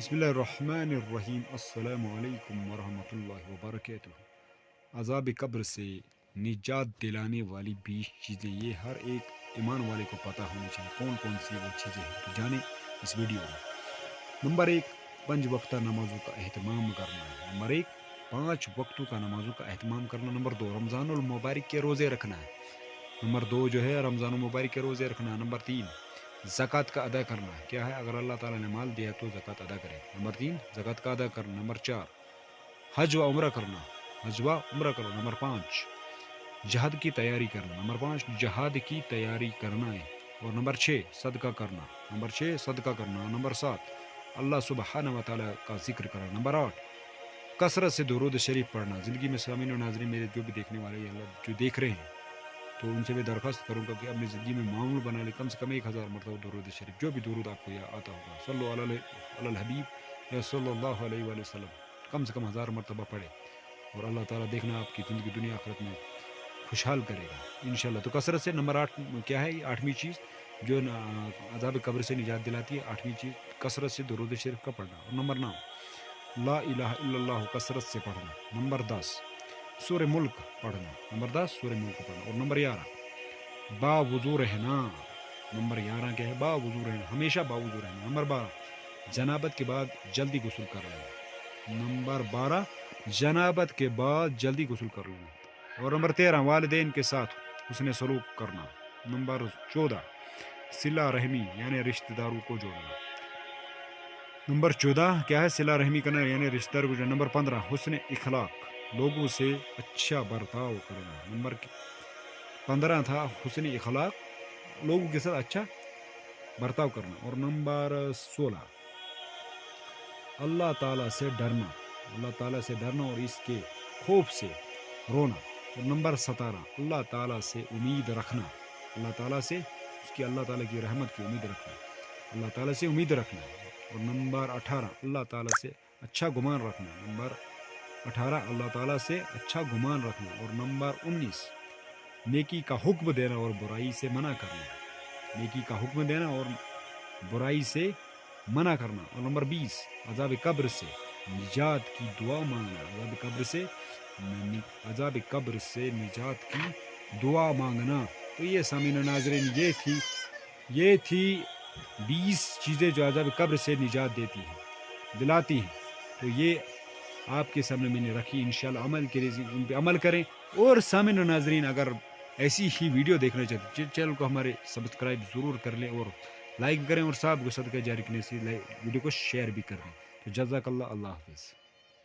بسم اللہ الرحمن الرحیم، السلام علیکم ورحمۃ اللہ وبرکاتہ۔ عذاب قبر سے نجات دلانے والی 20 چیزیں، یہ ہر ایک ایمان والے کو پتہ ہونی چاہیے کون کون سی وہ چیزیں ہیں، تو جانیں اس ویڈیو میں۔ نمبر 1، 5 وقتہ نمازوں کا اہتمام کرنا ہے۔ نمبر 1، 5 وقتوں کا نمازوں کا اہتمام کرنا۔ نمبر 2، رمضان المبارک کے روزے رکھنا ہے۔ نمبر 2 جو ہے رمضان المبارک کے روزے رکھنا ہے۔ نمبر 3، زکوٰۃ کا ادا کرنا ہے۔ کیا ہے؟ اگر اللہ تعالیٰ نے مال دیا تو زکوٰۃ ادا کرے۔ نمبر 3، زکوٰۃ کا ادا کرنا۔ نمبر 4، حج و عمرہ کرنا، حج و عمرہ کرنا۔ نمبر 5، جہاد کی تیاری کرنا۔ نمبر 5، جہاد کی تیاری کرنا ہے۔ اور نمبر 6، صدقہ کرنا۔ نمبر 6، صدقہ کرنا۔ نمبر 7، اللہ سبحانہ و تعالیٰ کا ذکر کرنا۔ نمبر 8، کثرت سے درود شریف پڑھنا۔ زندگی میں سامعین و ناظرین میرے جو بھی دیکھنے والے ہیں، جو دیکھ رہے ہیں، تو ان سے میں درخواست کروں گا کہ اپنی زندگی میں معمول بنا لے، کم سے کم 1000 مرتبہ درود شریف، جو بھی درود آپ کو آتا ہوگا، صلو علی الحبیب یا صلی اللہ علیہ وآلہ وسلم، کم سے کم 1000 مرتبہ پڑھے، اور اللہ تعالیٰ دیکھنا آپ کی زندگی دنیا آخرت میں خوشحال کرے گا انشاءاللہ۔ تو کثرت سے نمبر 8 کیا ہے؟ 8ویں چیز جو عذاب قبر سے نجات دلاتی ہے، 8ویں چیز کثرت سے درود شریف کا پڑھنا۔ اور نمبر 9، لا الہ الا اللہ کثرت سے پڑھنا۔ نمبر 10، سورہ ملک پڑھنا۔ نمبر 10، سورہ ملک پڑھنا۔ اور نمبر 11، باوضو رہنا۔ نمبر 11 کیا ہے؟ باوضو رہنا، ہمیشہ باوضو رہنا۔ نمبر 12، جنابت کے بعد جلدی غسل کر لینا۔ نمبر 12، جنابت کے بعد جلدی غسل کر لینا۔ اور نمبر 13، والدین کے ساتھ حسن سلوک کرنا۔ نمبر 14، صلہ رحمی یعنی رشتہ داروں کو جوڑنا۔ نمبر 14 کیا ہے؟ صلہ رحمی کرنا یعنی رشتہ داروں کو جوڑنا۔ نمبر 15، حسن اخلاق، لوگوں سے اچھا برتاؤ کرنا۔ نمبر 15 تھا حسن اخلاق، لوگوں کے ساتھ اچھا برتاؤ کرنا۔ اور نمبر 16، اللہ تعالیٰ سے ڈرنا، اللہ تعالیٰ سے ڈرنا اور اس کے خوف سے رونا۔ اور نمبر 17، اللہ تعالیٰ سے امید رکھنا، اللہ تعالیٰ سے اللہ تعالیٰ کی رحمت کی امید رکھنا، اللہ تعالیٰ سے امید رکھنا۔ اور نمبر 18، اللہ تعالیٰ سے اچھا گمان رکھنا۔ نمبر 18، اللہ تعالیٰ سے اچھا گمان رکھنا۔ اور نمبر 19، نیکی کا حکم دینا اور برائی سے منع کرنا، نیکی کا حکم دینا اور برائی سے منع کرنا۔ اور نمبر 20، عذاب قبر سے نجات کی دعا مانگنا، عذاب قبر سے نجات کی دعا مانگنا۔ تو یہ سامعین و ناظرین یہ تھی 20 چیزیں جو عذاب قبر سے نجات دلاتی ہیں۔ تو یہ آپ کے سامنے میں نے رکھی، انشاءاللہ عمل کے لیے ان پہ عمل کریں۔ اور سامعین و ناظرین اگر ایسی ہی ویڈیو دیکھنا چاہتے ہیں، چینل کو ہمارے سبسکرائب ضرور کر لیں اور لائک کریں، اور صاحب کو صدقہ جاری کرنے سے ویڈیو کو شیئر بھی کر دیں۔ تو جزاک اللہ، اللہ حافظ۔